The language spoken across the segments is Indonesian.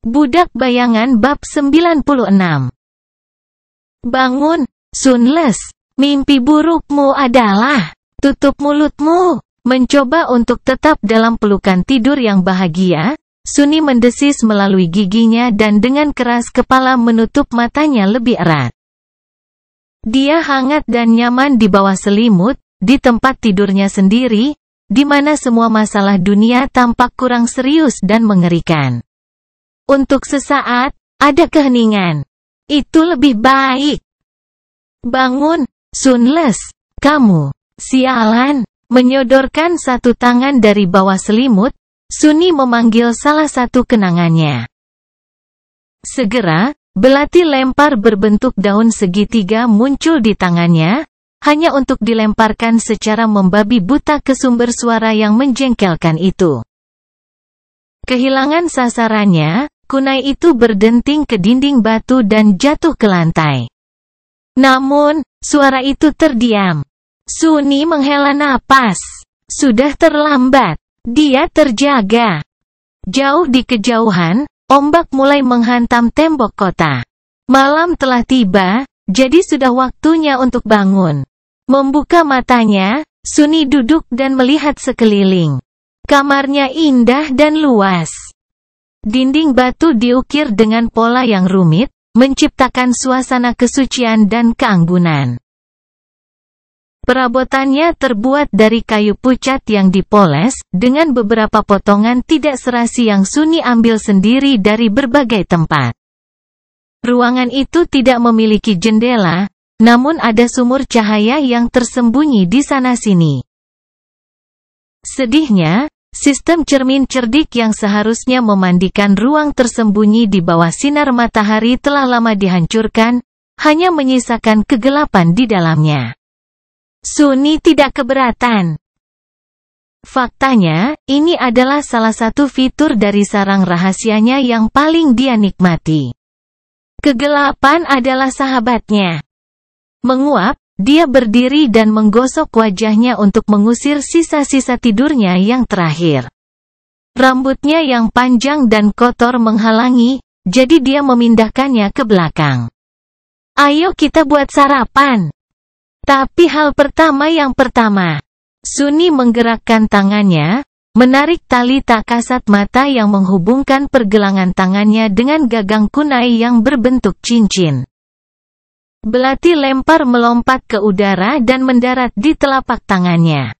Budak Bayangan bab 96. Bangun, Sunles. Mimpi burukmu adalah tutup mulutmu. Mencoba untuk tetap dalam pelukan tidur yang bahagia, Suni mendesis melalui giginya dan dengan keras kepala menutup matanya lebih erat. Dia hangat dan nyaman di bawah selimut, di tempat tidurnya sendiri, di mana semua masalah dunia tampak kurang serius dan mengerikan. Untuk sesaat, ada keheningan. Itu lebih baik. Bangun, Sunles. Kamu, sialan. Menyodorkan satu tangan dari bawah selimut, Suni memanggil salah satu kenangannya. Segera, belati lempar berbentuk daun segitiga muncul di tangannya, hanya untuk dilemparkan secara membabi buta ke sumber suara yang menjengkelkan itu. Kehilangan sasarannya, kunai itu berdenting ke dinding batu dan jatuh ke lantai. Namun, suara itu terdiam. Suni menghela napas. Sudah terlambat. Dia terjaga. Jauh di kejauhan, ombak mulai menghantam tembok kota. Malam telah tiba, jadi sudah waktunya untuk bangun. Membuka matanya, Suni duduk dan melihat sekeliling. Kamarnya indah dan luas. Dinding batu diukir dengan pola yang rumit, menciptakan suasana kesucian dan keanggunan. Perabotannya terbuat dari kayu pucat yang dipoles, dengan beberapa potongan tidak serasi yang Suni ambil sendiri dari berbagai tempat. Ruangan itu tidak memiliki jendela, namun ada sumur cahaya yang tersembunyi di sana-sini. Sedihnya, sistem cermin cerdik yang seharusnya memandikan ruang tersembunyi di bawah sinar matahari telah lama dihancurkan, hanya menyisakan kegelapan di dalamnya. Suni tidak keberatan. Faktanya, ini adalah salah satu fitur dari sarang rahasianya yang paling dia nikmati. Kegelapan adalah sahabatnya. Menguap, dia berdiri dan menggosok wajahnya untuk mengusir sisa-sisa tidurnya yang terakhir. Rambutnya yang panjang dan kotor menghalangi, jadi dia memindahkannya ke belakang. Ayo kita buat sarapan. Tapi hal pertama yang pertama. Suni menggerakkan tangannya, menarik tali tak kasat mata yang menghubungkan pergelangan tangannya dengan gagang kunai yang berbentuk cincin. Belati lempar melompat ke udara dan mendarat di telapak tangannya.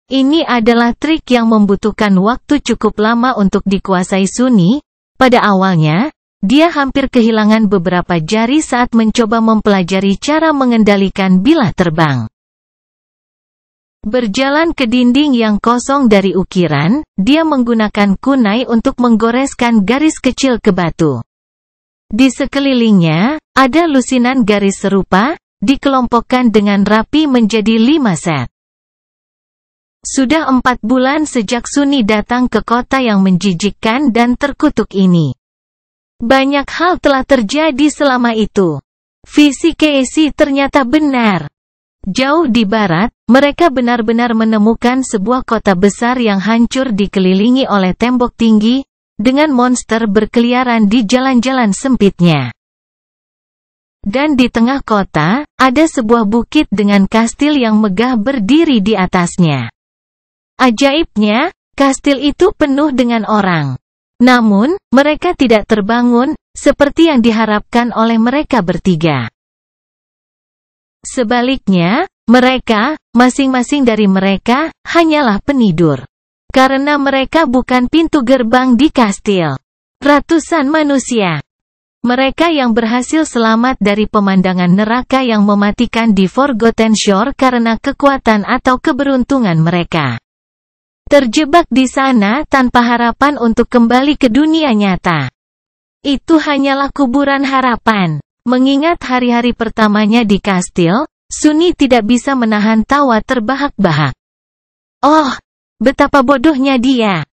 Ini adalah trik yang membutuhkan waktu cukup lama untuk dikuasai Suni. Pada awalnya, dia hampir kehilangan beberapa jari saat mencoba mempelajari cara mengendalikan bilah terbang. Berjalan ke dinding yang kosong dari ukiran, dia menggunakan kunai untuk menggoreskan garis kecil ke batu. Di sekelilingnya, ada lusinan garis serupa, dikelompokkan dengan rapi menjadi 5 set. Sudah 4 bulan sejak Suni datang ke kota yang menjijikkan dan terkutuk ini. Banyak hal telah terjadi selama itu. Visi Casey ternyata benar. Jauh di barat, mereka benar-benar menemukan sebuah kota besar yang hancur dikelilingi oleh tembok tinggi, dengan monster berkeliaran di jalan-jalan sempitnya. Dan di tengah kota, ada sebuah bukit dengan kastil yang megah berdiri di atasnya. Ajaibnya, kastil itu penuh dengan orang. Namun, mereka tidak terbangun, seperti yang diharapkan oleh mereka bertiga. Sebaliknya, mereka, masing-masing dari mereka, hanyalah penidur. Karena mereka bukan pintu gerbang di kastil. Ratusan manusia. Mereka yang berhasil selamat dari pemandangan neraka yang mematikan di Forgotten Shore karena kekuatan atau keberuntungan mereka. Terjebak di sana tanpa harapan untuk kembali ke dunia nyata. Itu hanyalah kuburan harapan. Mengingat hari-hari pertamanya di kastil, Suni tidak bisa menahan tawa terbahak-bahak. Oh, betapa bodohnya dia.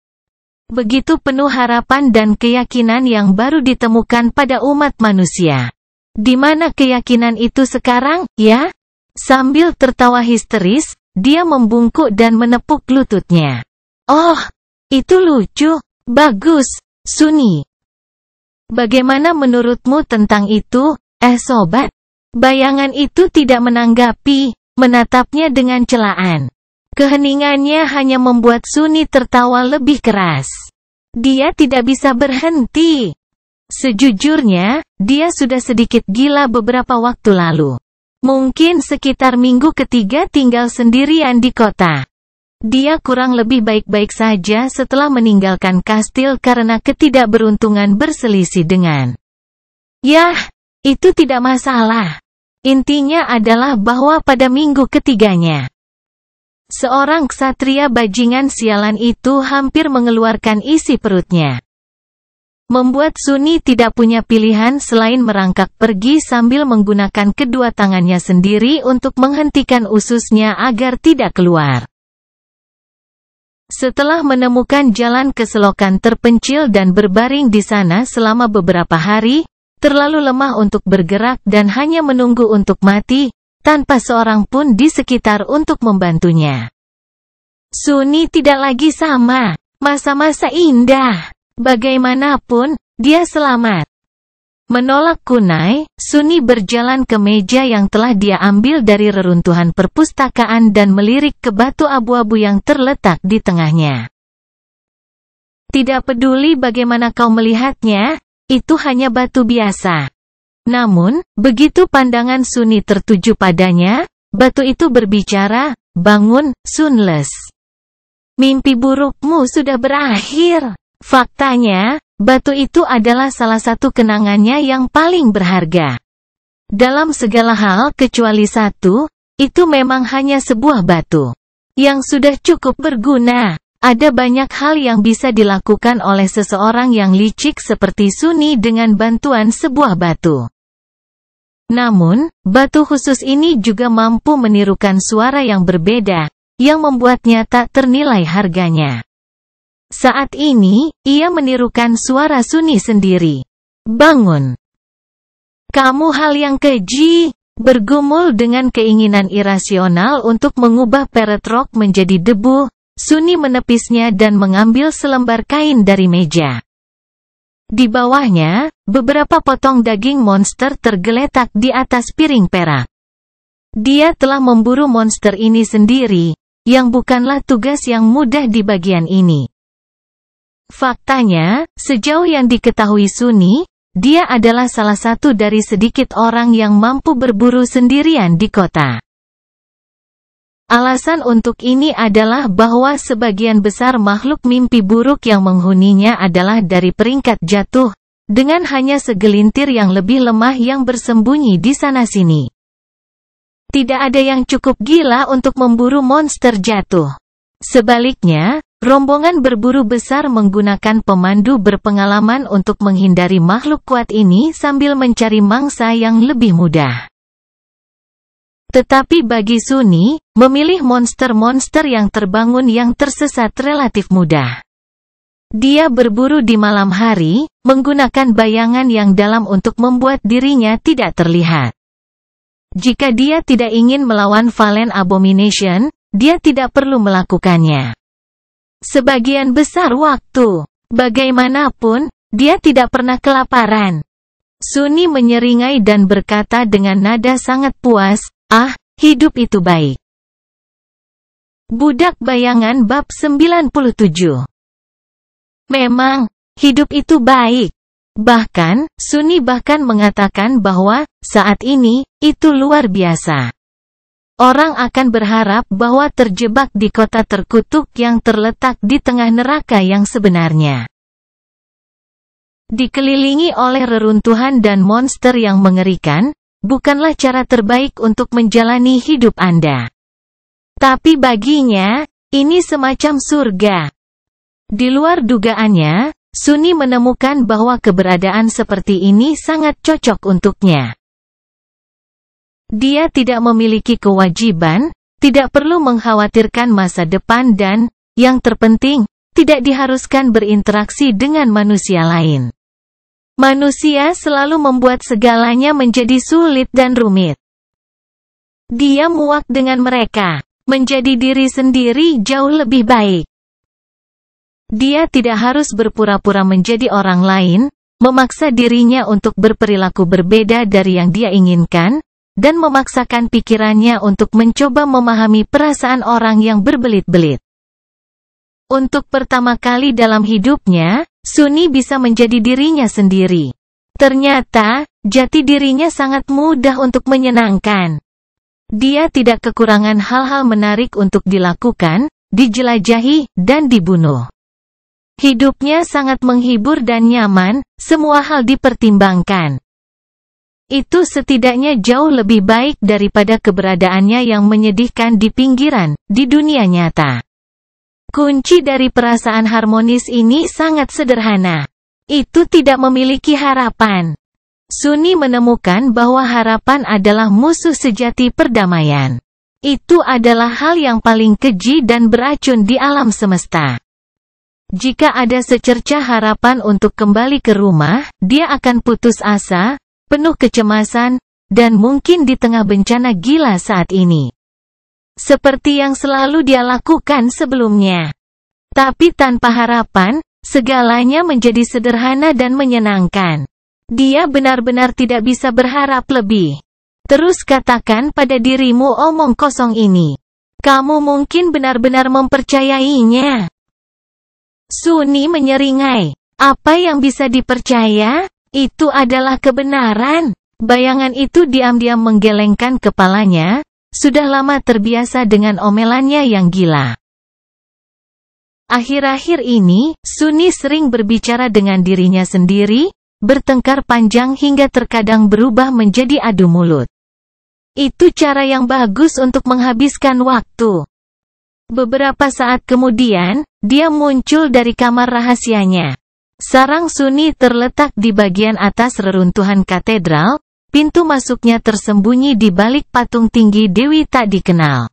Begitu penuh harapan dan keyakinan yang baru ditemukan pada umat manusia. Di mana keyakinan itu sekarang, ya? Sambil tertawa histeris, dia membungkuk dan menepuk lututnya. Oh, itu lucu. Bagus, Suni. Bagaimana menurutmu tentang itu, sobat? Bayangan itu tidak menanggapi, menatapnya dengan celaan. Keheningannya hanya membuat Sunny tertawa lebih keras. Dia tidak bisa berhenti. Sejujurnya, dia sudah sedikit gila beberapa waktu lalu. Mungkin sekitar minggu ketiga tinggal sendirian di kota. Dia kurang lebih baik-baik saja setelah meninggalkan kastil karena ketidakberuntungan berselisih dengan. Yah, itu tidak masalah. Intinya adalah bahwa pada minggu ketiganya, seorang ksatria bajingan sialan itu hampir mengeluarkan isi perutnya. Membuat Sunny tidak punya pilihan selain merangkak pergi sambil menggunakan kedua tangannya sendiri untuk menghentikan ususnya agar tidak keluar. Setelah menemukan jalan ke selokan terpencil dan berbaring di sana selama beberapa hari, terlalu lemah untuk bergerak dan hanya menunggu untuk mati, tanpa seorang pun di sekitar untuk membantunya. Sunny tidak lagi sama. Masa-masa indah. Bagaimanapun, dia selamat. Menolak kunai, Sunny berjalan ke meja yang telah dia ambil dari reruntuhan perpustakaan dan melirik ke batu abu-abu yang terletak di tengahnya. Tidak peduli bagaimana kau melihatnya, itu hanya batu biasa. Namun, begitu pandangan Sunny tertuju padanya, batu itu berbicara, "Bangun, Sunless. Mimpi burukmu sudah berakhir." Faktanya, batu itu adalah salah satu kenangannya yang paling berharga. Dalam segala hal kecuali satu, itu memang hanya sebuah batu. Yang sudah cukup berguna. Ada banyak hal yang bisa dilakukan oleh seseorang yang licik seperti Sunny dengan bantuan sebuah batu. Namun, batu khusus ini juga mampu menirukan suara yang berbeda, yang membuatnya tak ternilai harganya. Saat ini, ia menirukan suara Sunny sendiri. "Bangun. Kamu hal yang keji." Bergumul dengan keinginan irasional untuk mengubah Parrot Rock menjadi debu, Sunny menepisnya dan mengambil selembar kain dari meja. Di bawahnya, beberapa potong daging monster tergeletak di atas piring perak. Dia telah memburu monster ini sendiri, yang bukanlah tugas yang mudah di bagian ini. Faktanya, sejauh yang diketahui Sunny, dia adalah salah satu dari sedikit orang yang mampu berburu sendirian di kota. Alasan untuk ini adalah bahwa sebagian besar makhluk mimpi buruk yang menghuninya adalah dari peringkat jatuh, dengan hanya segelintir yang lebih lemah yang bersembunyi di sana-sini. Tidak ada yang cukup gila untuk memburu monster jatuh. Sebaliknya, rombongan berburu besar menggunakan pemandu berpengalaman untuk menghindari makhluk kuat ini sambil mencari mangsa yang lebih mudah. Tetapi bagi Sunny, memilih monster-monster yang terbangun yang tersesat relatif mudah. Dia berburu di malam hari, menggunakan bayangan yang dalam untuk membuat dirinya tidak terlihat. Jika dia tidak ingin melawan Valen Abomination, dia tidak perlu melakukannya. Sebagian besar waktu, bagaimanapun, dia tidak pernah kelaparan. Sunny menyeringai dan berkata dengan nada sangat puas, hidup itu baik. Budak Bayangan bab 97. Memang, hidup itu baik. Bahkan, Sunny mengatakan bahwa, saat ini, itu luar biasa. Orang akan berharap bahwa terjebak di kota terkutuk yang terletak di tengah neraka yang sebenarnya. Dikelilingi oleh reruntuhan dan monster yang mengerikan, bukanlah cara terbaik untuk menjalani hidup Anda. Tapi baginya, ini semacam surga. Di luar dugaannya, Sunny menemukan bahwa keberadaan seperti ini sangat cocok untuknya. Dia tidak memiliki kewajiban, tidak perlu mengkhawatirkan masa depan dan, yang terpenting, tidak diharuskan berinteraksi dengan manusia lain. Manusia selalu membuat segalanya menjadi sulit dan rumit. Dia muak dengan mereka. Menjadi diri sendiri jauh lebih baik. Dia tidak harus berpura-pura menjadi orang lain, memaksa dirinya untuk berperilaku berbeda dari yang dia inginkan, dan memaksakan pikirannya untuk mencoba memahami perasaan orang yang berbelit-belit. Untuk pertama kali dalam hidupnya, Sunny bisa menjadi dirinya sendiri. Ternyata, jati dirinya sangat mudah untuk menyenangkan. Dia tidak kekurangan hal-hal menarik untuk dilakukan, dijelajahi, dan dibunuh. Hidupnya sangat menghibur dan nyaman, semua hal dipertimbangkan. Itu setidaknya jauh lebih baik daripada keberadaannya yang menyedihkan di pinggiran, di dunia nyata. Kunci dari perasaan harmonis ini sangat sederhana. Itu tidak memiliki harapan. Sunny menemukan bahwa harapan adalah musuh sejati perdamaian. Itu adalah hal yang paling keji dan beracun di alam semesta. Jika ada secercah harapan untuk kembali ke rumah, dia akan putus asa, penuh kecemasan, dan mungkin di tengah bencana gila saat ini. Seperti yang selalu dia lakukan sebelumnya. Tapi tanpa harapan, segalanya menjadi sederhana dan menyenangkan. Dia benar-benar tidak bisa berharap lebih. Terus katakan pada dirimu omong kosong ini. Kamu mungkin benar-benar mempercayainya. Sunny menyeringai. Apa yang bisa dipercaya? Itu adalah kebenaran. Bayangan itu diam-diam menggelengkan kepalanya, sudah lama terbiasa dengan omelannya yang gila. Akhir-akhir ini, Sunny sering berbicara dengan dirinya sendiri, bertengkar panjang hingga terkadang berubah menjadi adu mulut. Itu cara yang bagus untuk menghabiskan waktu. Beberapa saat kemudian, dia muncul dari kamar rahasianya. Sarang Sunny terletak di bagian atas reruntuhan katedral, pintu masuknya tersembunyi di balik patung tinggi dewi tak dikenal.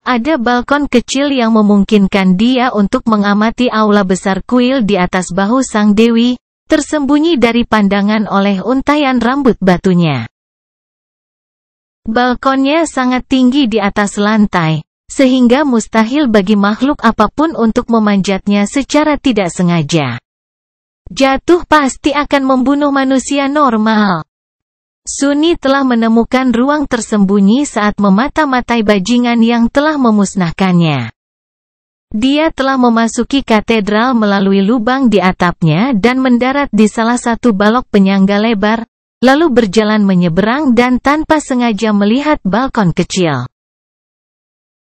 Ada balkon kecil yang memungkinkan dia untuk mengamati aula besar kuil di atas bahu sang dewi, tersembunyi dari pandangan oleh untaian rambut batunya. Balkonnya sangat tinggi di atas lantai, sehingga mustahil bagi makhluk apapun untuk memanjatnya secara tidak sengaja. Jatuh pasti akan membunuh manusia normal. Sunny telah menemukan ruang tersembunyi saat memata-matai bajingan yang telah memusnahkannya. Dia telah memasuki katedral melalui lubang di atapnya dan mendarat di salah satu balok penyangga lebar, lalu berjalan menyeberang dan tanpa sengaja melihat balkon kecil.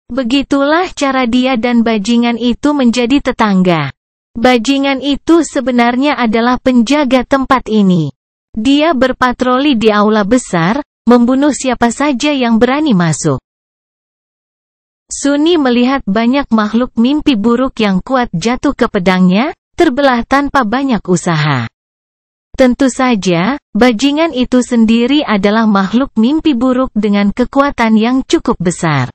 Begitulah cara dia dan bajingan itu menjadi tetangga. Bajingan itu sebenarnya adalah penjaga tempat ini. Dia berpatroli di aula besar, membunuh siapa saja yang berani masuk. Sunny melihat banyak makhluk mimpi buruk yang kuat jatuh ke pedangnya, terbelah tanpa banyak usaha. Tentu saja, bajingan itu sendiri adalah makhluk mimpi buruk dengan kekuatan yang cukup besar.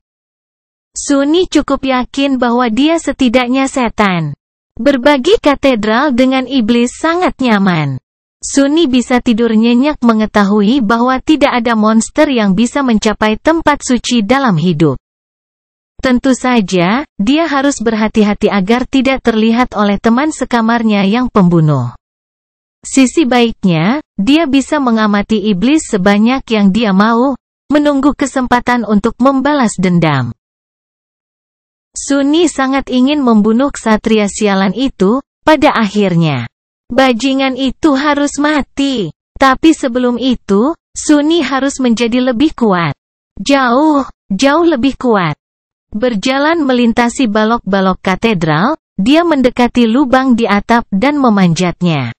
Sunny cukup yakin bahwa dia setidaknya setan. Berbagi katedral dengan iblis sangat nyaman. Sunny bisa tidur nyenyak mengetahui bahwa tidak ada monster yang bisa mencapai tempat suci dalam hidup. Tentu saja, dia harus berhati-hati agar tidak terlihat oleh teman sekamarnya yang pembunuh. Sisi baiknya, dia bisa mengamati iblis sebanyak yang dia mau, menunggu kesempatan untuk membalas dendam. Sunny sangat ingin membunuh ksatria sialan itu, pada akhirnya. Bajingan itu harus mati. Tapi sebelum itu, Sunny harus menjadi lebih kuat. Jauh lebih kuat. Berjalan melintasi balok-balok katedral, dia mendekati lubang di atap dan memanjatnya.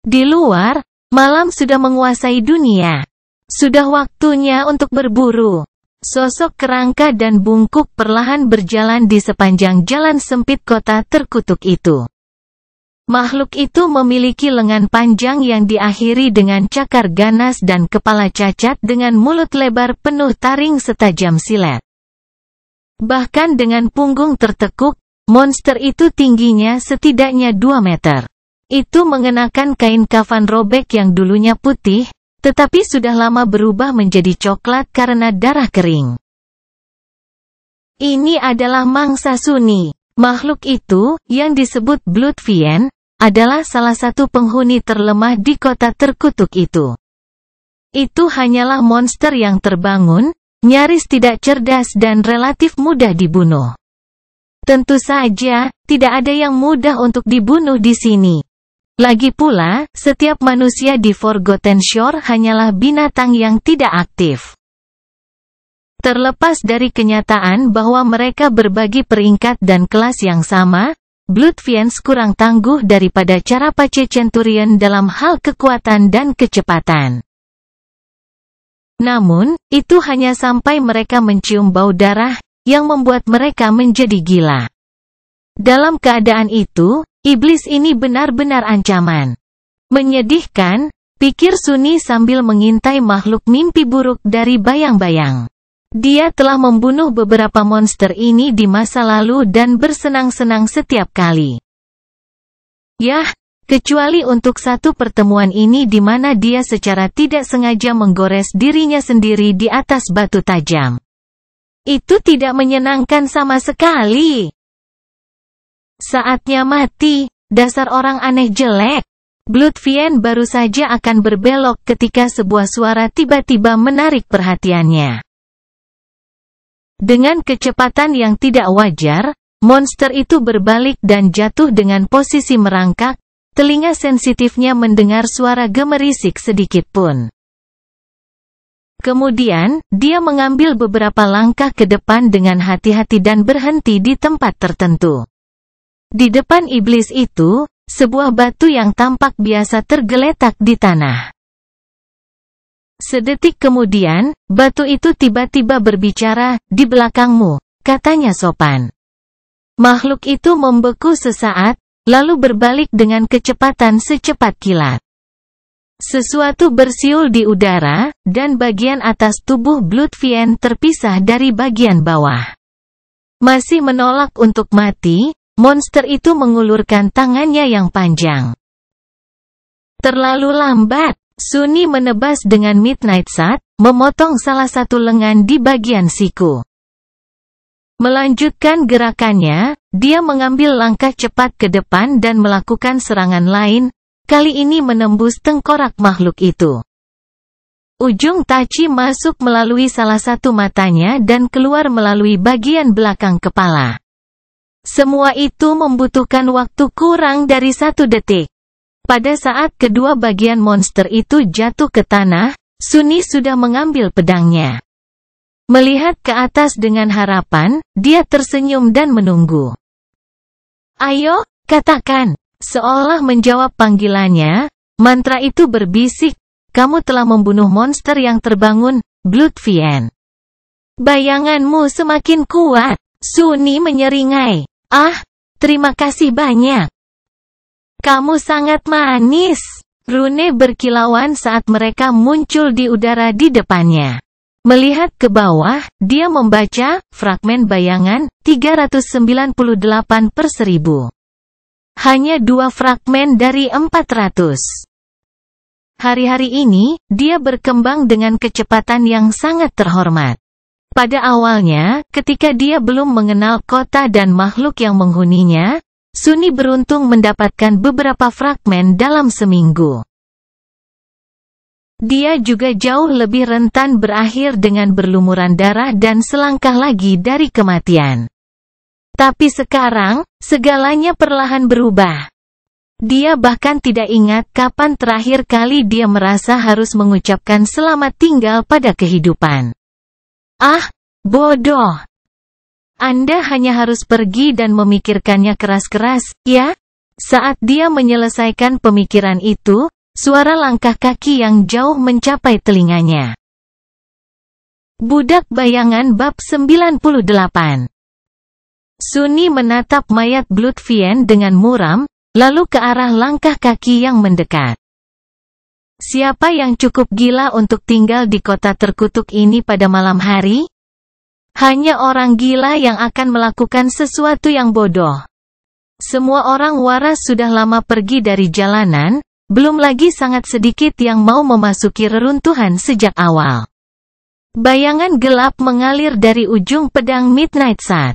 Di luar, malam sudah menguasai dunia. Sudah waktunya untuk berburu. Sosok kerangka dan bungkuk perlahan berjalan di sepanjang jalan sempit kota terkutuk itu. Makhluk itu memiliki lengan panjang yang diakhiri dengan cakar ganas dan kepala cacat dengan mulut lebar penuh taring setajam silet. Bahkan dengan punggung tertekuk, monster itu tingginya setidaknya 2 meter. Itu mengenakan kain kafan robek yang dulunya putih, tetapi sudah lama berubah menjadi coklat karena darah kering. Ini adalah mangsa Sunny. Makhluk itu, yang disebut Bloodfiend, adalah salah satu penghuni terlemah di kota terkutuk itu. Itu hanyalah monster yang terbangun, nyaris tidak cerdas dan relatif mudah dibunuh. Tentu saja, tidak ada yang mudah untuk dibunuh di sini. Lagi pula, setiap manusia di Forgotten Shore hanyalah binatang yang tidak aktif. Terlepas dari kenyataan bahwa mereka berbagi peringkat dan kelas yang sama, Blood Fiends kurang tangguh daripada Carapace Centurion dalam hal kekuatan dan kecepatan. Namun, itu hanya sampai mereka mencium bau darah, yang membuat mereka menjadi gila. Dalam keadaan itu, iblis ini benar-benar ancaman. Menyedihkan, pikir Sunny sambil mengintai makhluk mimpi buruk dari bayang-bayang. Dia telah membunuh beberapa monster ini di masa lalu dan bersenang-senang setiap kali. Yah, kecuali untuk satu pertemuan ini di mana dia secara tidak sengaja menggores dirinya sendiri di atas batu tajam. Itu tidak menyenangkan sama sekali. Saatnya mati, dasar orang aneh jelek. Blood Fiend baru saja akan berbelok ketika sebuah suara tiba-tiba menarik perhatiannya. Dengan kecepatan yang tidak wajar, monster itu berbalik dan jatuh dengan posisi merangkak, telinga sensitifnya mendengar suara gemerisik sedikit pun. Kemudian, dia mengambil beberapa langkah ke depan dengan hati-hati dan berhenti di tempat tertentu. Di depan iblis itu, sebuah batu yang tampak biasa tergeletak di tanah. Sedetik kemudian, batu itu tiba-tiba berbicara, "Di belakangmu," katanya sopan. Makhluk itu membeku sesaat, lalu berbalik dengan kecepatan secepat kilat. Sesuatu bersiul di udara, dan bagian atas tubuh Blood Fiend terpisah dari bagian bawah. Masih menolak untuk mati, monster itu mengulurkan tangannya yang panjang. Terlalu lambat, Sunny menebas dengan Midnight Shot, memotong salah satu lengan di bagian siku. Melanjutkan gerakannya, dia mengambil langkah cepat ke depan dan melakukan serangan lain, kali ini menembus tengkorak makhluk itu. Ujung tachi masuk melalui salah satu matanya dan keluar melalui bagian belakang kepala. Semua itu membutuhkan waktu kurang dari 1 detik. Pada saat kedua bagian monster itu jatuh ke tanah, Sunny sudah mengambil pedangnya. Melihat ke atas dengan harapan, dia tersenyum dan menunggu. "Ayo, katakan." Seolah menjawab panggilannya, mantra itu berbisik, "Kamu telah membunuh monster yang terbangun, Blood Fiend. Bayanganmu semakin kuat." Sunny menyeringai. "Ah, terima kasih banyak. Kamu sangat manis." Rune berkilauan saat mereka muncul di udara di depannya. Melihat ke bawah, dia membaca, fragmen bayangan, 398/1000. Hanya 2 fragmen dari 400. Hari-hari ini, dia berkembang dengan kecepatan yang sangat terhormat. Pada awalnya, ketika dia belum mengenal kota dan makhluk yang menghuninya, Sunny beruntung mendapatkan beberapa fragmen dalam seminggu. Dia juga jauh lebih rentan berakhir dengan berlumuran darah dan selangkah lagi dari kematian. Tapi sekarang, segalanya perlahan berubah. Dia bahkan tidak ingat kapan terakhir kali dia merasa harus mengucapkan selamat tinggal pada kehidupan. Ah, bodoh. Anda hanya harus pergi dan memikirkannya keras-keras, ya? Saat dia menyelesaikan pemikiran itu, suara langkah kaki yang jauh mencapai telinganya. Budak Bayangan bab 98. Sunny menatap mayat Blood Fiend dengan muram, lalu ke arah langkah kaki yang mendekat. Siapa yang cukup gila untuk tinggal di kota terkutuk ini pada malam hari? Hanya orang gila yang akan melakukan sesuatu yang bodoh. Semua orang waras sudah lama pergi dari jalanan, belum lagi sangat sedikit yang mau memasuki reruntuhan sejak awal. Bayangan gelap mengalir dari ujung pedang Midnight Shot.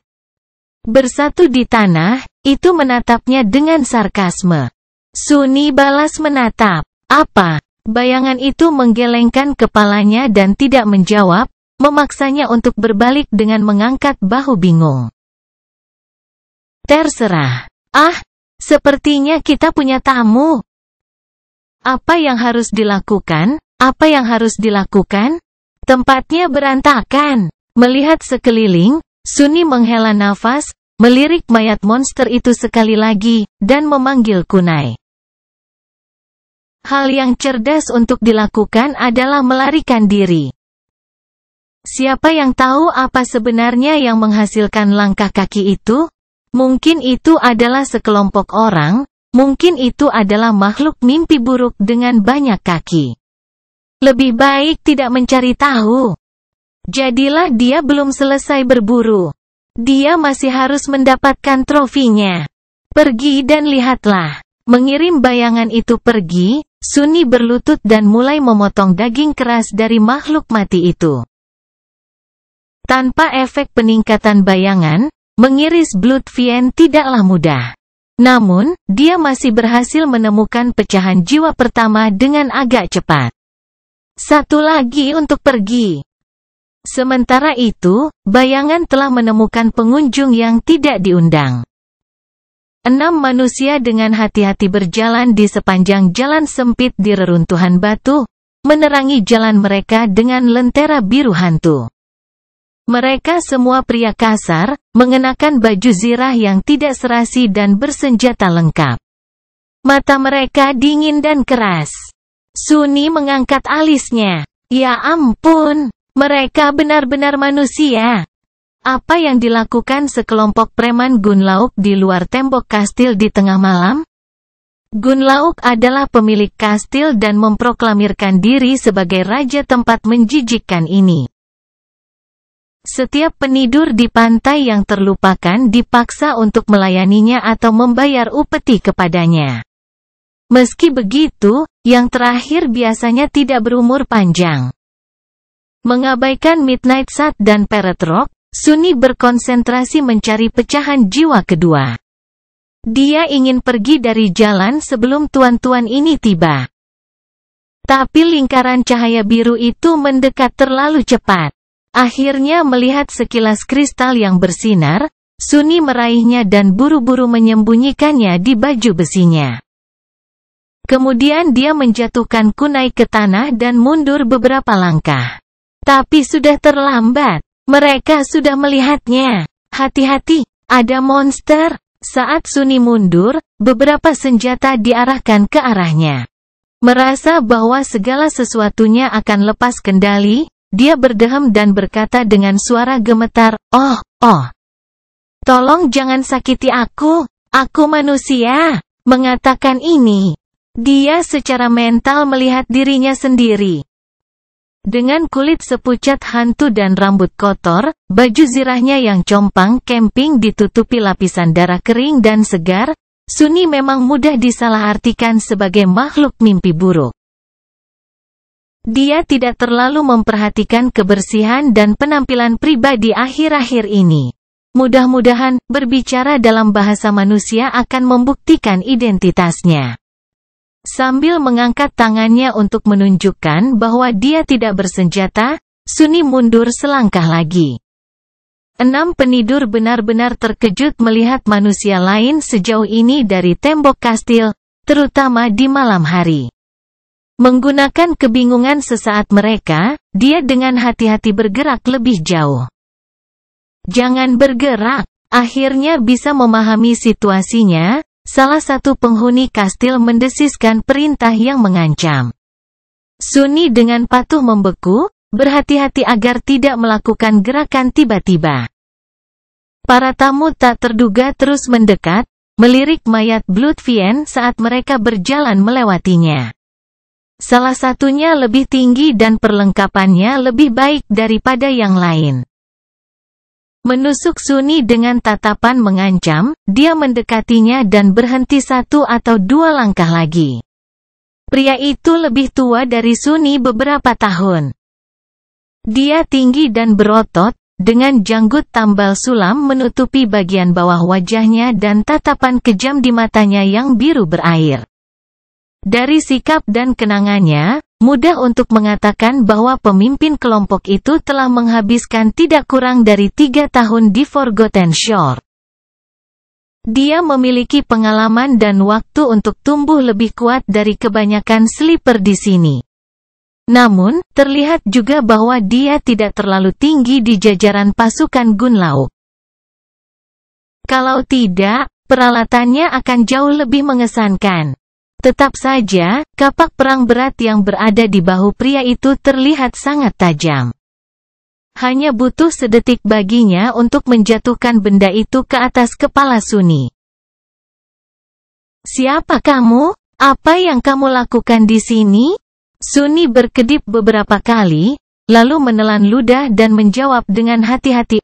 Bersatu di tanah, itu menatapnya dengan sarkasme. Suni balas menatap. Apa? Bayangan itu menggelengkan kepalanya dan tidak menjawab, memaksanya untuk berbalik dengan mengangkat bahu bingung. Terserah. Sepertinya kita punya tamu. Apa yang harus dilakukan? Apa yang harus dilakukan? Tempatnya berantakan. Melihat sekeliling, Suni menghela nafas, melirik mayat monster itu sekali lagi, dan memanggil kunai. Hal yang cerdas untuk dilakukan adalah melarikan diri. Siapa yang tahu apa sebenarnya yang menghasilkan langkah kaki itu? Mungkin itu adalah sekelompok orang, mungkin itu adalah makhluk mimpi buruk dengan banyak kaki. Lebih baik tidak mencari tahu. Jadilah dia belum selesai berburu. Dia masih harus mendapatkan trofinya. Pergi dan lihatlah. Mengirim bayangan itu pergi, Suni berlutut dan mulai memotong daging keras dari makhluk mati itu. Tanpa efek peningkatan bayangan, mengiris Blood Fiend tidaklah mudah. Namun, dia masih berhasil menemukan pecahan jiwa pertama dengan agak cepat. Satu lagi untuk pergi. Sementara itu, bayangan telah menemukan pengunjung yang tidak diundang. 6 manusia dengan hati-hati berjalan di sepanjang jalan sempit di reruntuhan batu, menerangi jalan mereka dengan lentera biru hantu. Mereka semua pria kasar, mengenakan baju zirah yang tidak serasi dan bersenjata lengkap. Mata mereka dingin dan keras. Suni mengangkat alisnya. Ya ampun, mereka benar-benar manusia. Apa yang dilakukan sekelompok preman Gunlauk di luar tembok kastil di tengah malam? Gunlauk adalah pemilik kastil dan memproklamirkan diri sebagai raja tempat menjijikkan ini. Setiap penidur di pantai yang terlupakan dipaksa untuk melayaninya atau membayar upeti kepadanya. Meski begitu, yang terakhir biasanya tidak berumur panjang. Mengabaikan Midnight Sat dan Parrot Rock, Suni berkonsentrasi mencari pecahan jiwa kedua. Dia ingin pergi dari jalan sebelum tuan-tuan ini tiba. Tapi lingkaran cahaya biru itu mendekat terlalu cepat. Akhirnya melihat sekilas kristal yang bersinar, Suni meraihnya dan buru-buru menyembunyikannya di baju besinya. Kemudian dia menjatuhkan kunai ke tanah dan mundur beberapa langkah. Tapi sudah terlambat. Mereka sudah melihatnya. Hati-hati, ada monster. Saat Suni mundur, beberapa senjata diarahkan ke arahnya. Merasa bahwa segala sesuatunya akan lepas kendali, dia berdehem dan berkata dengan suara gemetar, "Oh. Tolong jangan sakiti aku manusia." Mengatakan ini, dia secara mental melihat dirinya sendiri. Dengan kulit sepucat hantu dan rambut kotor, baju zirahnya yang compang camping ditutupi lapisan darah kering dan segar, Suni memang mudah disalahartikan sebagai makhluk mimpi buruk. Dia tidak terlalu memperhatikan kebersihan dan penampilan pribadi akhir-akhir ini. Mudah-mudahan, berbicara dalam bahasa manusia akan membuktikan identitasnya. Sambil mengangkat tangannya untuk menunjukkan bahwa dia tidak bersenjata, Suni mundur selangkah lagi. 6 penidur benar-benar terkejut melihat manusia lain sejauh ini dari tembok kastil, terutama di malam hari. Menggunakan kebingungan sesaat mereka, dia dengan hati-hati bergerak lebih jauh. Jangan bergerak, akhirnya bisa memahami situasinya. Salah satu penghuni kastil mendesiskan perintah yang mengancam. Suni dengan patuh membeku, berhati-hati agar tidak melakukan gerakan tiba-tiba. Para tamu tak terduga terus mendekat, melirik mayat Blood Fiend saat mereka berjalan melewatinya. Salah satunya lebih tinggi dan perlengkapannya lebih baik daripada yang lain. Menusuk Suni dengan tatapan mengancam, dia mendekatinya dan berhenti 1 atau 2 langkah lagi. Pria itu lebih tua dari Suni beberapa tahun. Dia tinggi dan berotot, dengan janggut tambal sulam menutupi bagian bawah wajahnya dan tatapan kejam di matanya yang biru berair. Dari sikap dan kenangannya, mudah untuk mengatakan bahwa pemimpin kelompok itu telah menghabiskan tidak kurang dari 3 tahun di Forgotten Shore. Dia memiliki pengalaman dan waktu untuk tumbuh lebih kuat dari kebanyakan sleeper di sini. Namun, terlihat juga bahwa dia tidak terlalu tinggi di jajaran pasukan Gunlauk. Kalau tidak, peralatannya akan jauh lebih mengesankan. Tetap saja, kapak perang berat yang berada di bahu pria itu terlihat sangat tajam. Hanya butuh sedetik baginya untuk menjatuhkan benda itu ke atas kepala Sunny. "Siapa kamu? Apa yang kamu lakukan di sini?" Sunny berkedip beberapa kali, lalu menelan ludah dan menjawab dengan hati-hati,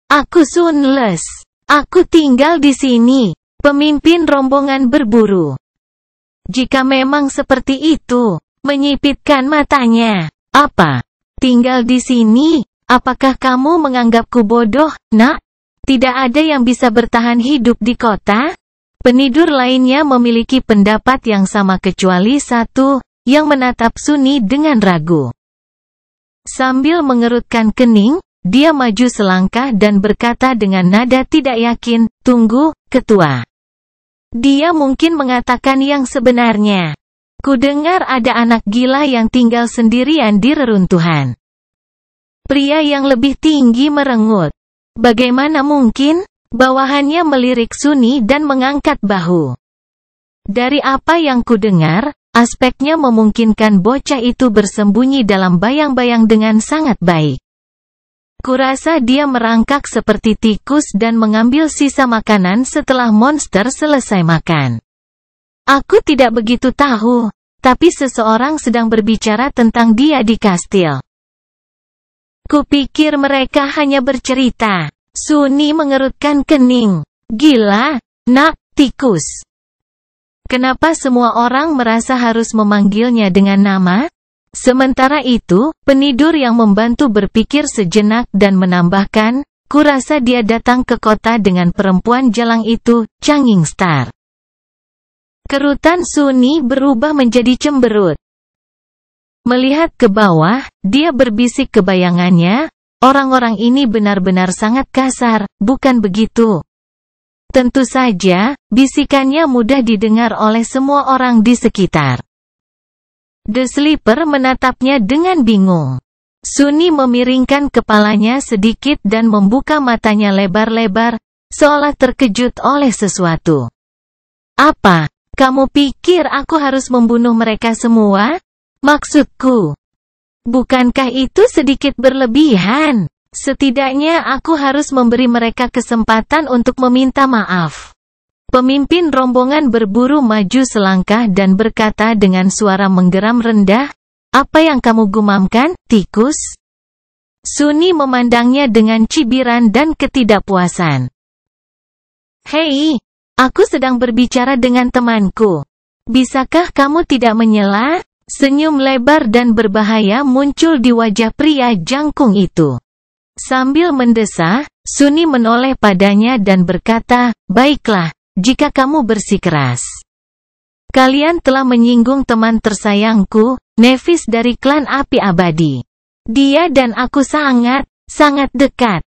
"Aku Sunless. Aku tinggal di sini." Pemimpin rombongan berburu. "Jika memang seperti itu," menyipitkan matanya. "Apa? Tinggal di sini? Apakah kamu menganggapku bodoh, nak? Tidak ada yang bisa bertahan hidup di kota?" Penidur lainnya memiliki pendapat yang sama kecuali satu, yang menatap Sunny dengan ragu. Sambil mengerutkan kening, dia maju selangkah dan berkata dengan nada tidak yakin, "Tunggu, ketua. Dia mungkin mengatakan yang sebenarnya. Kudengar ada anak gila yang tinggal sendirian di reruntuhan." Pria yang lebih tinggi merengut. "Bagaimana mungkin?" Bawahannya melirik Sunny dan mengangkat bahu. "Dari apa yang kudengar, aspeknya memungkinkan bocah itu bersembunyi dalam bayang-bayang dengan sangat baik. Kurasa dia merangkak seperti tikus dan mengambil sisa makanan setelah monster selesai makan. Aku tidak begitu tahu, tapi seseorang sedang berbicara tentang dia di kastil. Kupikir mereka hanya bercerita." Sunny mengerutkan kening. "Gila, nak, tikus. Kenapa semua orang merasa harus memanggilnya dengan nama?" Sementara itu, penidur yang membantu berpikir sejenak dan menambahkan, "Kurasa dia datang ke kota dengan perempuan jalang itu, Changing Star." Kerutan Sunny berubah menjadi cemberut. Melihat ke bawah, dia berbisik ke bayangannya, "Orang-orang ini benar-benar sangat kasar, bukan begitu?" Tentu saja, bisikannya mudah didengar oleh semua orang di sekitar. The Sleeper menatapnya dengan bingung. Sunny memiringkan kepalanya sedikit dan membuka matanya lebar-lebar, seolah terkejut oleh sesuatu. "Apa? Kamu pikir aku harus membunuh mereka semua? Maksudku, bukankah itu sedikit berlebihan? Setidaknya aku harus memberi mereka kesempatan untuk meminta maaf." Pemimpin rombongan berburu maju selangkah dan berkata dengan suara menggeram rendah, "Apa yang kamu gumamkan, tikus?" Sunny memandangnya dengan cibiran dan ketidakpuasan. "Hei, aku sedang berbicara dengan temanku. Bisakah kamu tidak menyela?" Senyum lebar dan berbahaya muncul di wajah pria jangkung itu. Sambil mendesah, Sunny menoleh padanya dan berkata, "Baiklah, jika kamu bersikeras. Kalian telah menyinggung teman tersayangku, Nevis dari klan Api Abadi. Dia dan aku sangat dekat.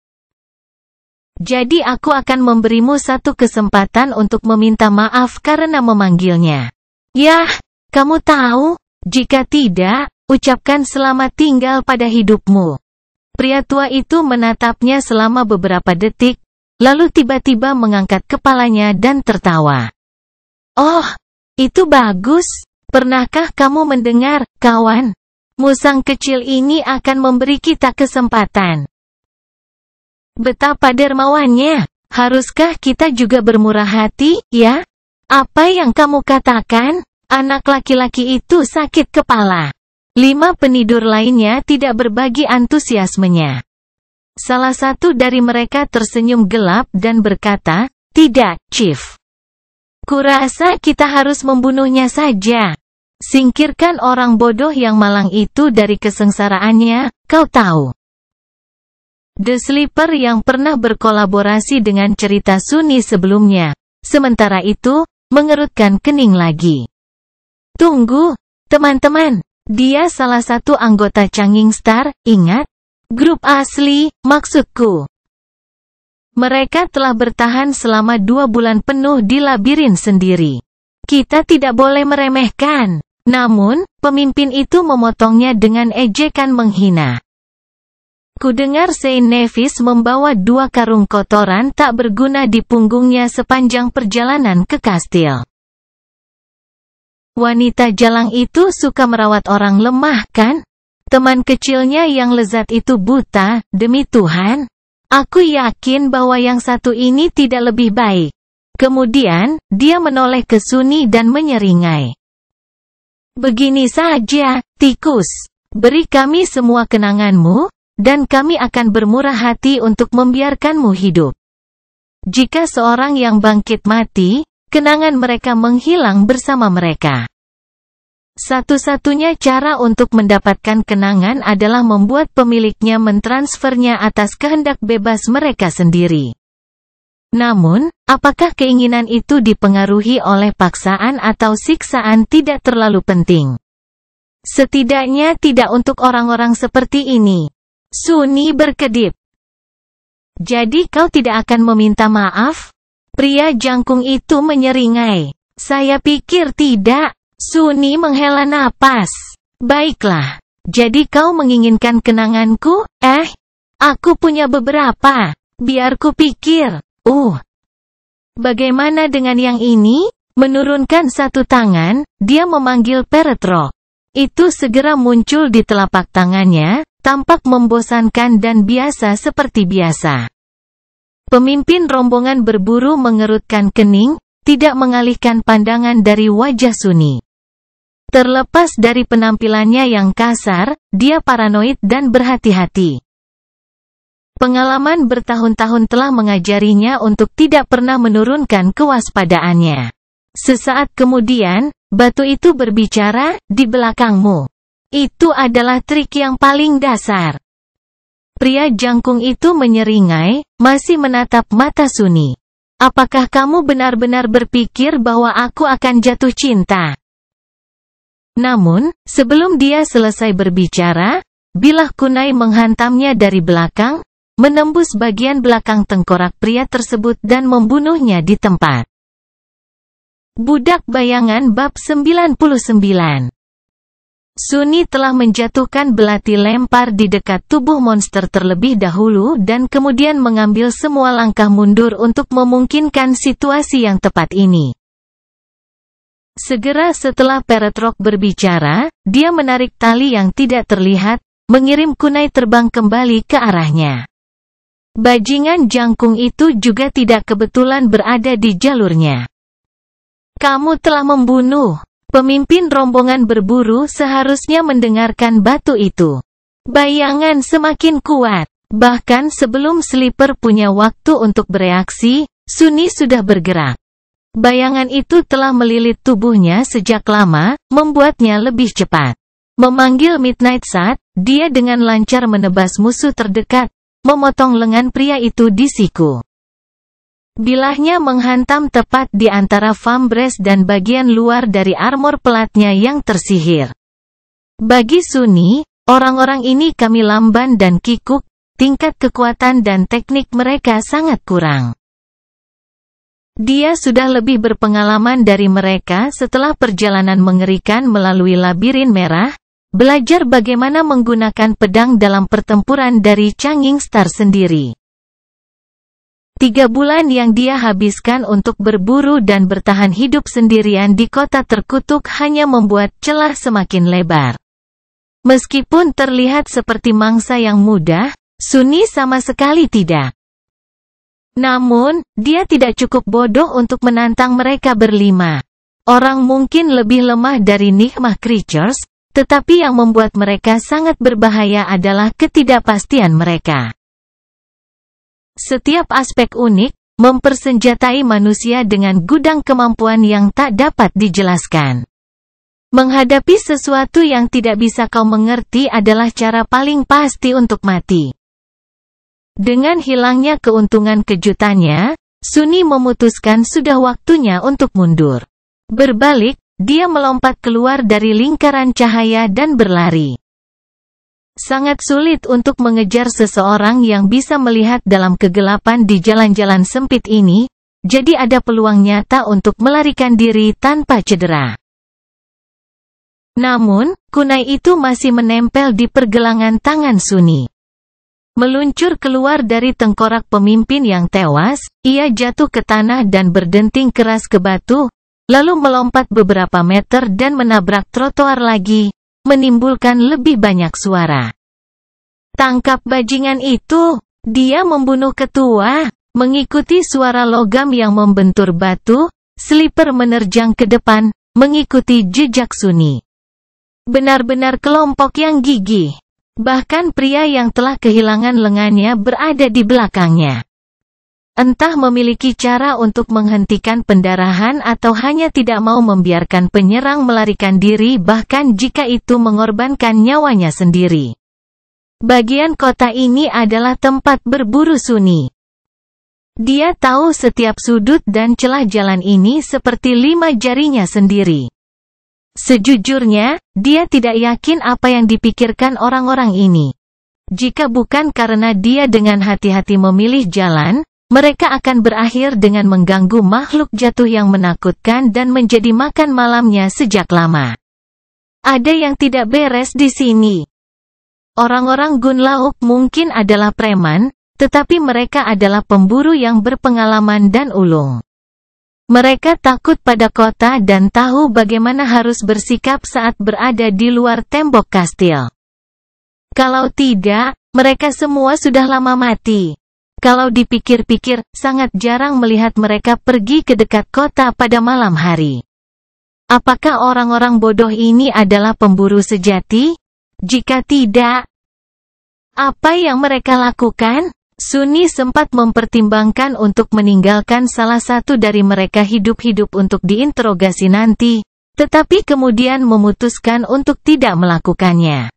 Jadi aku akan memberimu satu kesempatan untuk meminta maaf karena memanggilnya. Yah, kamu tahu? Jika tidak, ucapkan selamat tinggal pada hidupmu." Pria tua itu menatapnya selama beberapa detik, lalu tiba-tiba mengangkat kepalanya dan tertawa. "Oh, itu bagus. Pernahkah kamu mendengar, kawan? Musang kecil ini akan memberi kita kesempatan." Betapa dermawannya. Haruskah kita juga bermurah hati, ya? Apa yang kamu katakan? Anak laki-laki itu sakit kepala. 5 penidur lainnya tidak berbagi antusiasmenya. Salah satu dari mereka tersenyum gelap dan berkata, "Tidak, Chief. Kurasa kita harus membunuhnya saja. Singkirkan orang bodoh yang malang itu dari kesengsaraannya, kau tahu." The Sleeper yang pernah berkolaborasi dengan cerita Sunny sebelumnya, sementara itu, mengerutkan kening lagi. Tunggu, teman-teman. Dia salah satu anggota Changing Star, ingat? Grup asli, maksudku. Mereka telah bertahan selama 2 bulan penuh di labirin sendiri. Kita tidak boleh meremehkan. Namun, pemimpin itu memotongnya dengan ejekan menghina. Kudengar Saint Nevis membawa 2 karung kotoran tak berguna di punggungnya sepanjang perjalanan ke kastil. Wanita jalang itu suka merawat orang lemah, kan? Teman kecilnya yang lezat itu buta, demi Tuhan. Aku yakin bahwa yang satu ini tidak lebih baik. Kemudian, dia menoleh ke Sunny dan menyeringai. Begini saja, tikus. Beri kami semua kenanganmu, dan kami akan bermurah hati untuk membiarkanmu hidup. Jika seorang yang bangkit mati, kenangan mereka menghilang bersama mereka. Satu-satunya cara untuk mendapatkan kenangan adalah membuat pemiliknya mentransfernya atas kehendak bebas mereka sendiri. Namun, apakah keinginan itu dipengaruhi oleh paksaan atau siksaan tidak terlalu penting. Setidaknya tidak untuk orang-orang seperti ini. Sunny berkedip. Jadi kau tidak akan meminta maaf? Pria jangkung itu menyeringai. Saya pikir tidak. Sunny menghela napas. Baiklah. Jadi kau menginginkan kenanganku? Aku punya beberapa. Biar ku pikir. Bagaimana dengan yang ini? Menurunkan satu tangan, dia memanggil Peretrok. Itu segera muncul di telapak tangannya, tampak membosankan dan biasa seperti biasa. Pemimpin rombongan berburu mengerutkan kening, tidak mengalihkan pandangan dari wajah Sunny. Terlepas dari penampilannya yang kasar, dia paranoid dan berhati-hati. Pengalaman bertahun-tahun telah mengajarinya untuk tidak pernah menurunkan kewaspadaannya. Sesaat kemudian, batu itu berbicara, di belakangmu. Itu adalah trik yang paling dasar. Pria jangkung itu menyeringai, masih menatap mata Sunny. Apakah kamu benar-benar berpikir bahwa aku akan jatuh cinta? Namun, sebelum dia selesai berbicara, bilah kunai menghantamnya dari belakang, menembus bagian belakang tengkorak pria tersebut dan membunuhnya di tempat. Budak Bayangan bab 99. Sunny telah menjatuhkan belati lempar di dekat tubuh monster terlebih dahulu dan kemudian mengambil semua langkah mundur untuk memungkinkan situasi yang tepat ini. Segera setelah Peretrok berbicara, dia menarik tali yang tidak terlihat, mengirim kunai terbang kembali ke arahnya. Bajingan jangkung itu juga tidak kebetulan berada di jalurnya. Kamu telah membunuh. Pemimpin rombongan berburu seharusnya mendengarkan batu itu. Bayangan semakin kuat. Bahkan sebelum Slipper punya waktu untuk bereaksi, Sunny sudah bergerak. Bayangan itu telah melilit tubuhnya sejak lama, membuatnya lebih cepat. Memanggil Midnight Shot, dia dengan lancar menebas musuh terdekat, memotong lengan pria itu di siku. Bilahnya menghantam tepat di antara vambres dan bagian luar dari armor pelatnya yang tersihir. Bagi Sunny, orang-orang ini kami lamban dan kikuk, tingkat kekuatan dan teknik mereka sangat kurang. Dia sudah lebih berpengalaman dari mereka setelah perjalanan mengerikan melalui labirin merah, belajar bagaimana menggunakan pedang dalam pertempuran dari Changing Star sendiri. 3 bulan yang dia habiskan untuk berburu dan bertahan hidup sendirian di kota terkutuk hanya membuat celah semakin lebar. Meskipun terlihat seperti mangsa yang mudah, Sunny sama sekali tidak. Namun, dia tidak cukup bodoh untuk menantang mereka berlima. Orang mungkin lebih lemah dari Nigma Creatures, tetapi yang membuat mereka sangat berbahaya adalah ketidakpastian mereka. Setiap aspek unik, mempersenjatai manusia dengan gudang kemampuan yang tak dapat dijelaskan. Menghadapi sesuatu yang tidak bisa kau mengerti adalah cara paling pasti untuk mati. Dengan hilangnya keuntungan kejutannya, Sunny memutuskan sudah waktunya untuk mundur. Berbalik, dia melompat keluar dari lingkaran cahaya dan berlari. Sangat sulit untuk mengejar seseorang yang bisa melihat dalam kegelapan di jalan-jalan sempit ini, jadi ada peluang nyata untuk melarikan diri tanpa cedera. Namun, kunai itu masih menempel di pergelangan tangan Sunny. Meluncur keluar dari tengkorak pemimpin yang tewas, ia jatuh ke tanah dan berdenting keras ke batu, lalu melompat beberapa meter dan menabrak trotoar lagi, menimbulkan lebih banyak suara. Tangkap bajingan itu, dia membunuh ketua. Mengikuti suara logam yang membentur batu, Slipper menerjang ke depan, mengikuti jejak Sunny. Benar-benar kelompok yang gigih. Bahkan pria yang telah kehilangan lengannya berada di belakangnya. Entah memiliki cara untuk menghentikan pendarahan atau hanya tidak mau membiarkan penyerang melarikan diri bahkan jika itu mengorbankan nyawanya sendiri. Bagian kota ini adalah tempat berburu Sunny. Dia tahu setiap sudut dan celah jalan ini seperti 5 jarinya sendiri. Sejujurnya, dia tidak yakin apa yang dipikirkan orang-orang ini. Jika bukan karena dia dengan hati-hati memilih jalan, mereka akan berakhir dengan mengganggu makhluk jatuh yang menakutkan dan menjadi makan malamnya sejak lama. Ada yang tidak beres di sini. Orang-orang Gunlauk mungkin adalah preman, tetapi mereka adalah pemburu yang berpengalaman dan ulung. Mereka takut pada kota dan tahu bagaimana harus bersikap saat berada di luar tembok kastil. Kalau tidak, mereka semua sudah lama mati. Kalau dipikir-pikir, sangat jarang melihat mereka pergi ke dekat kota pada malam hari. Apakah orang-orang bodoh ini adalah pemburu sejati? Jika tidak, apa yang mereka lakukan? Sunny sempat mempertimbangkan untuk meninggalkan salah satu dari mereka hidup-hidup untuk diinterogasi nanti, tetapi kemudian memutuskan untuk tidak melakukannya.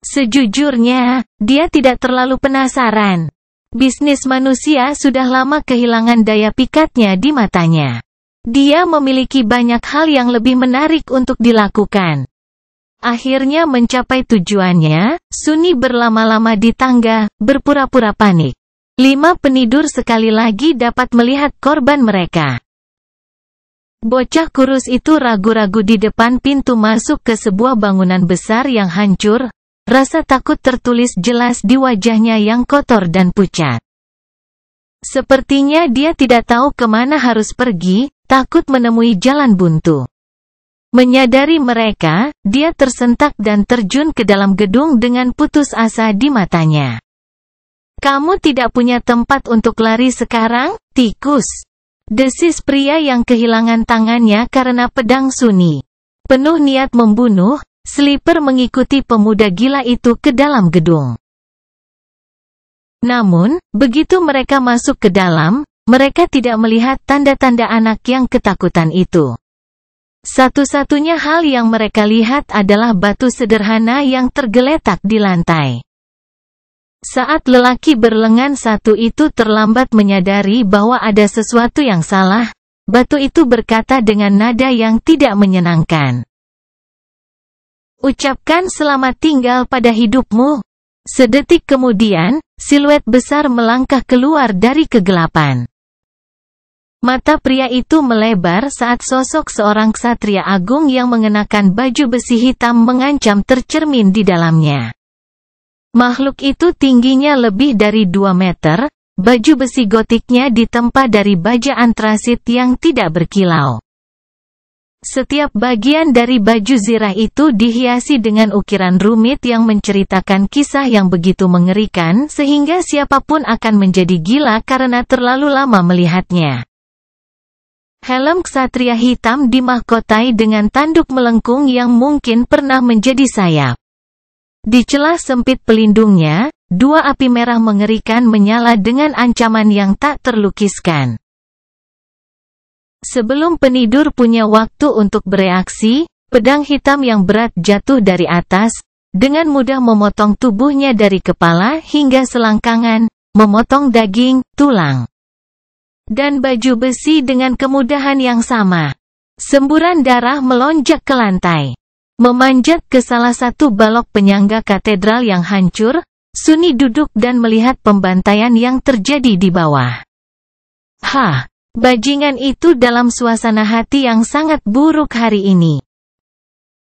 Sejujurnya, dia tidak terlalu penasaran. Bisnis manusia sudah lama kehilangan daya pikatnya di matanya. Dia memiliki banyak hal yang lebih menarik untuk dilakukan. Akhirnya mencapai tujuannya, Sunny berlama-lama di tangga, berpura-pura panik. 5 penidur sekali lagi dapat melihat korban mereka. Bocah kurus itu ragu-ragu di depan pintu masuk ke sebuah bangunan besar yang hancur, rasa takut tertulis jelas di wajahnya yang kotor dan pucat. Sepertinya dia tidak tahu kemana harus pergi, takut menemui jalan buntu. Menyadari mereka, dia tersentak dan terjun ke dalam gedung dengan putus asa di matanya. "Kamu tidak punya tempat untuk lari sekarang, tikus?" desis pria yang kehilangan tangannya karena pedang Sunny. Penuh niat membunuh, Slipper mengikuti pemuda gila itu ke dalam gedung. Namun, begitu mereka masuk ke dalam, mereka tidak melihat tanda-tanda anak yang ketakutan itu. Satu-satunya hal yang mereka lihat adalah batu sederhana yang tergeletak di lantai. Saat lelaki berlengan satu itu terlambat menyadari bahwa ada sesuatu yang salah, batu itu berkata dengan nada yang tidak menyenangkan. "Ucapkan selamat tinggal pada hidupmu." Sedetik kemudian, siluet besar melangkah keluar dari kegelapan. Mata pria itu melebar saat sosok seorang ksatria agung yang mengenakan baju besi hitam mengancam tercermin di dalamnya. Makhluk itu tingginya lebih dari 2 meter, baju besi gotiknya ditempa dari baja antrasit yang tidak berkilau. Setiap bagian dari baju zirah itu dihiasi dengan ukiran rumit yang menceritakan kisah yang begitu mengerikan sehingga siapapun akan menjadi gila karena terlalu lama melihatnya. Helm ksatria hitam dimahkotai dengan tanduk melengkung yang mungkin pernah menjadi sayap. Di celah sempit pelindungnya, 2 api merah mengerikan menyala dengan ancaman yang tak terlukiskan. Sebelum penidur punya waktu untuk bereaksi, pedang hitam yang berat jatuh dari atas, dengan mudah memotong tubuhnya dari kepala hingga selangkangan, memotong daging, tulang, dan baju besi dengan kemudahan yang sama. Semburan darah melonjak ke lantai. Memanjat ke salah satu balok penyangga katedral yang hancur, Sunni duduk dan melihat pembantaian yang terjadi di bawah. Bajingan itu dalam suasana hati yang sangat buruk hari ini.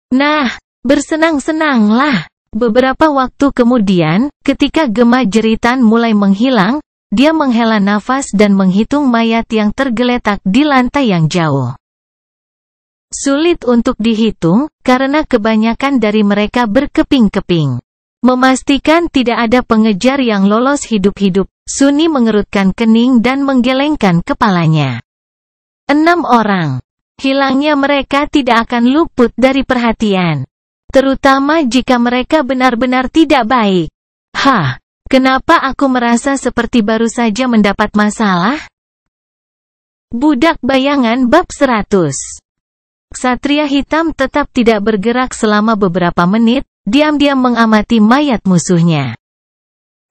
Nah, bersenang-senanglah. Beberapa waktu kemudian, ketika gema jeritan mulai menghilang, dia menghela nafas dan menghitung mayat yang tergeletak di lantai yang jauh. Sulit untuk dihitung, karena kebanyakan dari mereka berkeping-keping. Memastikan tidak ada pengejar yang lolos hidup-hidup, Sunni mengerutkan kening dan menggelengkan kepalanya. 6 orang. Hilangnya mereka tidak akan luput dari perhatian. Terutama jika mereka benar-benar tidak baik. Kenapa aku merasa seperti baru saja mendapat masalah? Budak Bayangan Bab 100. Ksatria hitam tetap tidak bergerak selama beberapa menit, diam-diam mengamati mayat musuhnya.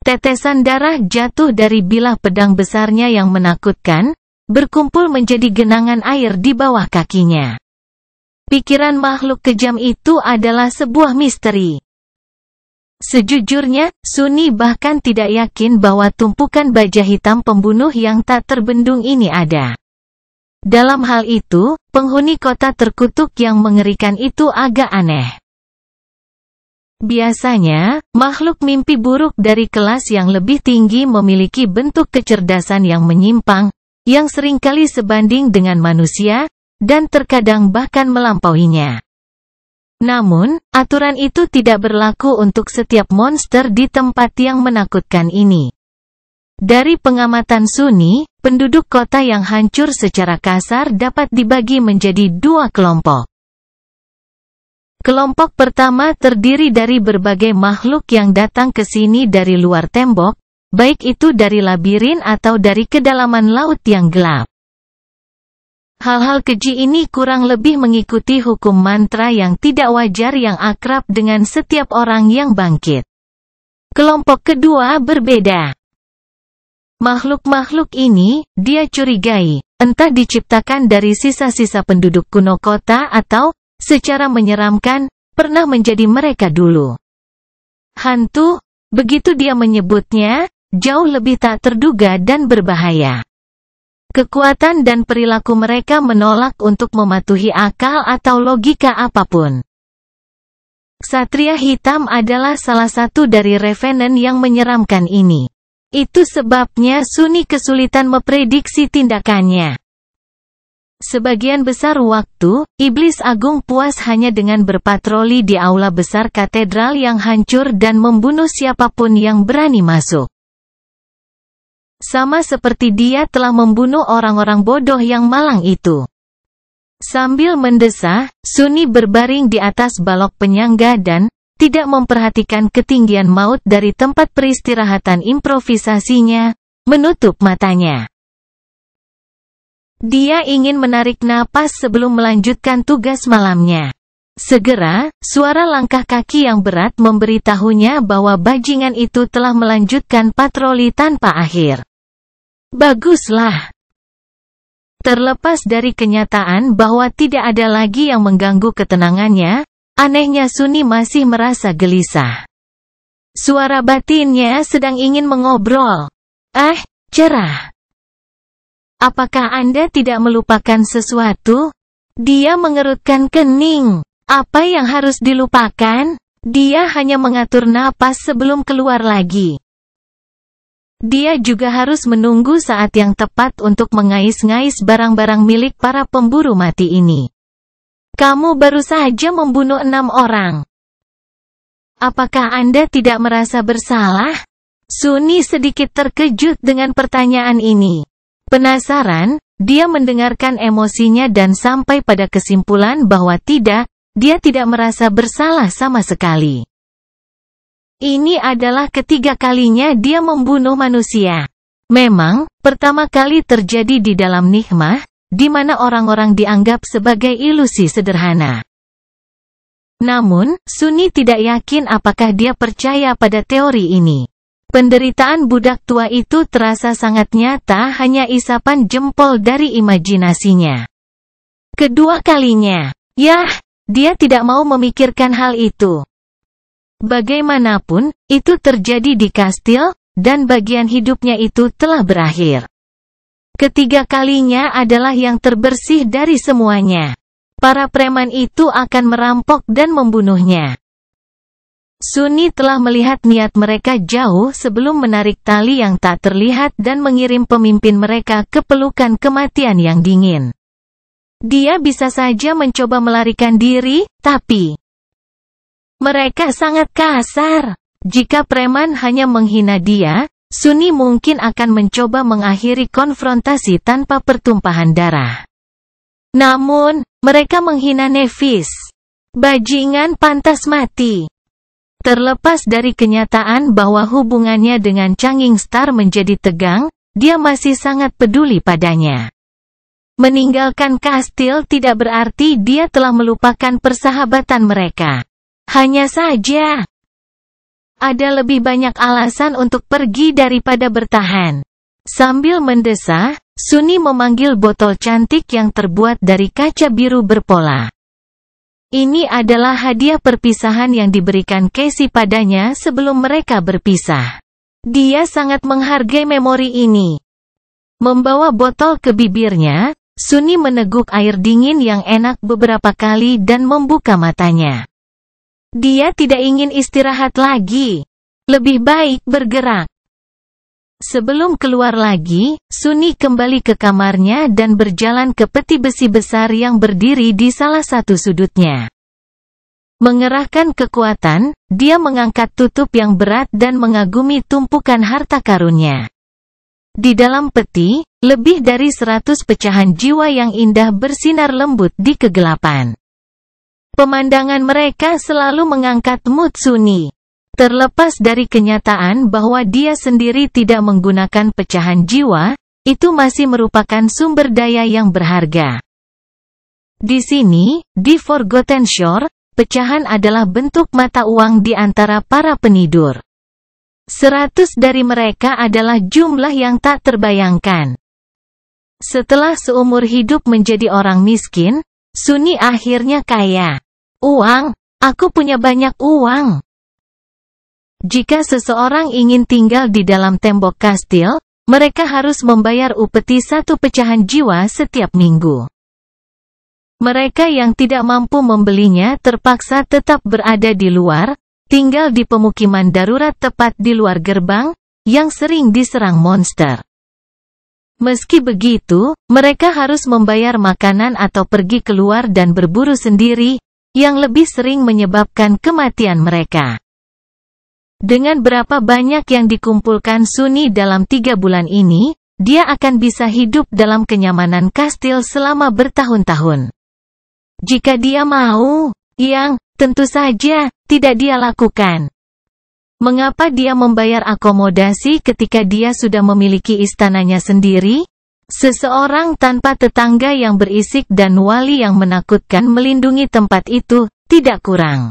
Tetesan darah jatuh dari bilah pedang besarnya yang menakutkan, berkumpul menjadi genangan air di bawah kakinya. Pikiran makhluk kejam itu adalah sebuah misteri. Sejujurnya, Sunni bahkan tidak yakin bahwa tumpukan baja hitam pembunuh yang tak terbendung ini ada. Dalam hal itu, penghuni kota terkutuk yang mengerikan itu agak aneh. Biasanya, makhluk mimpi buruk dari kelas yang lebih tinggi memiliki bentuk kecerdasan yang menyimpang, yang seringkali sebanding dengan manusia, dan terkadang bahkan melampauinya. Namun, aturan itu tidak berlaku untuk setiap monster di tempat yang menakutkan ini. Dari pengamatan Sunni, penduduk kota yang hancur secara kasar dapat dibagi menjadi 2 kelompok. Kelompok pertama terdiri dari berbagai makhluk yang datang ke sini dari luar tembok, baik itu dari labirin atau dari kedalaman laut yang gelap. Hal-hal keji ini kurang lebih mengikuti hukum mantra yang tidak wajar yang akrab dengan setiap orang yang bangkit. Kelompok kedua berbeda. Makhluk-makhluk ini, dia curigai, entah diciptakan dari sisa-sisa penduduk kuno kota atau, secara menyeramkan, pernah menjadi mereka dulu. Hantu, begitu dia menyebutnya, jauh lebih tak terduga dan berbahaya. Kekuatan dan perilaku mereka menolak untuk mematuhi akal atau logika apapun. Ksatria hitam adalah salah satu dari revenant yang menyeramkan ini. Itu sebabnya Sunni kesulitan memprediksi tindakannya. Sebagian besar waktu, iblis agung puas hanya dengan berpatroli di aula besar katedral yang hancur dan membunuh siapapun yang berani masuk. Sama seperti dia telah membunuh orang-orang bodoh yang malang itu. Sambil mendesah, Sunni berbaring di atas balok penyangga dan tidak memperhatikan ketinggian maut dari tempat peristirahatan improvisasinya, menutup matanya. Dia ingin menarik napas sebelum melanjutkan tugas malamnya. Segera, suara langkah kaki yang berat memberitahunya bahwa bajingan itu telah melanjutkan patroli tanpa akhir. Baguslah. Terlepas dari kenyataan bahwa tidak ada lagi yang mengganggu ketenangannya, anehnya Sunni masih merasa gelisah. Suara batinnya sedang ingin mengobrol. Cerah. Apakah Anda tidak melupakan sesuatu? Dia mengerutkan kening. Apa yang harus dilupakan? Dia hanya mengatur napas sebelum keluar lagi. Dia juga harus menunggu saat yang tepat untuk mengais-ngais barang-barang milik para pemburu mati ini. Kamu baru saja membunuh 6 orang. Apakah Anda tidak merasa bersalah? Sunni sedikit terkejut dengan pertanyaan ini. Penasaran, dia mendengarkan emosinya dan sampai pada kesimpulan bahwa dia tidak merasa bersalah sama sekali. Ini adalah ketiga kalinya dia membunuh manusia. Memang, pertama kali terjadi di dalam Nighmah, di mana orang-orang dianggap sebagai ilusi sederhana. Namun, Sunni tidak yakin apakah dia percaya pada teori ini. Penderitaan budak tua itu terasa sangat nyata, hanya isapan jempol dari imajinasinya. Kedua kalinya. Yah, dia tidak mau memikirkan hal itu. Bagaimanapun, itu terjadi di kastil, dan bagian hidupnya itu telah berakhir. Ketiga kalinya adalah yang terbersih dari semuanya. Para preman itu akan merampok dan membunuhnya. Sunni telah melihat niat mereka jauh sebelum menarik tali yang tak terlihat dan mengirim pemimpin mereka ke pelukan kematian yang dingin. Dia bisa saja mencoba melarikan diri, tapi mereka sangat kasar. Jika preman hanya menghina dia, Sunni mungkin akan mencoba mengakhiri konfrontasi tanpa pertumpahan darah. Namun, mereka menghina Nevis. Bajingan pantas mati. Terlepas dari kenyataan bahwa hubungannya dengan Changing Star menjadi tegang, dia masih sangat peduli padanya. Meninggalkan kastil tidak berarti dia telah melupakan persahabatan mereka. Hanya saja, ada lebih banyak alasan untuk pergi daripada bertahan. Sambil mendesah, Sunni memanggil botol cantik yang terbuat dari kaca biru berpola. Ini adalah hadiah perpisahan yang diberikan Casey padanya sebelum mereka berpisah. Dia sangat menghargai memori ini. Membawa botol ke bibirnya, Sunni meneguk air dingin yang enak beberapa kali dan membuka matanya. Dia tidak ingin istirahat lagi. Lebih baik bergerak. Sebelum keluar lagi, Sunni kembali ke kamarnya dan berjalan ke peti besi besar yang berdiri di salah satu sudutnya. Mengerahkan kekuatan, dia mengangkat tutup yang berat dan mengagumi tumpukan harta karunnya. Di dalam peti, lebih dari 100 pecahan jiwa yang indah bersinar lembut di kegelapan. Pemandangan mereka selalu mengangkat mood Sunni. Terlepas dari kenyataan bahwa dia sendiri tidak menggunakan pecahan jiwa, itu masih merupakan sumber daya yang berharga. Di sini, di Forgotten Shore, pecahan adalah bentuk mata uang di antara para penidur. 100 dari mereka adalah jumlah yang tak terbayangkan. Setelah seumur hidup menjadi orang miskin, Sunni akhirnya kaya. Uang, aku punya banyak uang. Jika seseorang ingin tinggal di dalam tembok kastil, mereka harus membayar upeti 1 pecahan jiwa setiap minggu. Mereka yang tidak mampu membelinya terpaksa tetap berada di luar, tinggal di pemukiman darurat tepat di luar gerbang, yang sering diserang monster. Meski begitu, mereka harus membayar makanan atau pergi keluar dan berburu sendiri, yang lebih sering menyebabkan kematian mereka. Dengan berapa banyak yang dikumpulkan Sunni dalam 3 bulan ini, dia akan bisa hidup dalam kenyamanan kastil selama bertahun-tahun. Jika dia mau, yang, tentu saja, tidak dia lakukan. Mengapa dia membayar akomodasi ketika dia sudah memiliki istananya sendiri? Seseorang tanpa tetangga yang berisik dan wali yang menakutkan melindungi tempat itu, tidak kurang.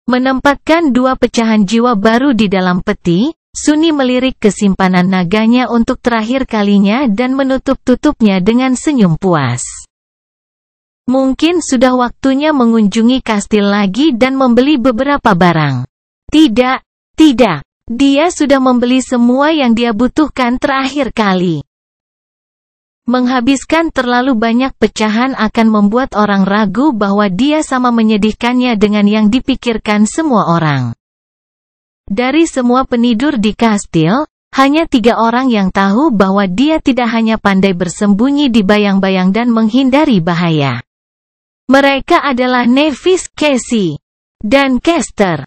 Menempatkan 2 pecahan jiwa baru di dalam peti, Sunni melirik ke simpanan naganya untuk terakhir kalinya dan menutup-tutupnya dengan senyum puas. Mungkin sudah waktunya mengunjungi kastil lagi dan membeli beberapa barang. Tidak, tidak. Dia sudah membeli semua yang dia butuhkan terakhir kali. Menghabiskan terlalu banyak pecahan akan membuat orang ragu bahwa dia sama menyedihkannya dengan yang dipikirkan semua orang. Dari semua penidur di kastil, hanya 3 orang yang tahu bahwa dia tidak hanya pandai bersembunyi di bayang-bayang dan menghindari bahaya. Mereka adalah Nevis, Casey, dan Kester.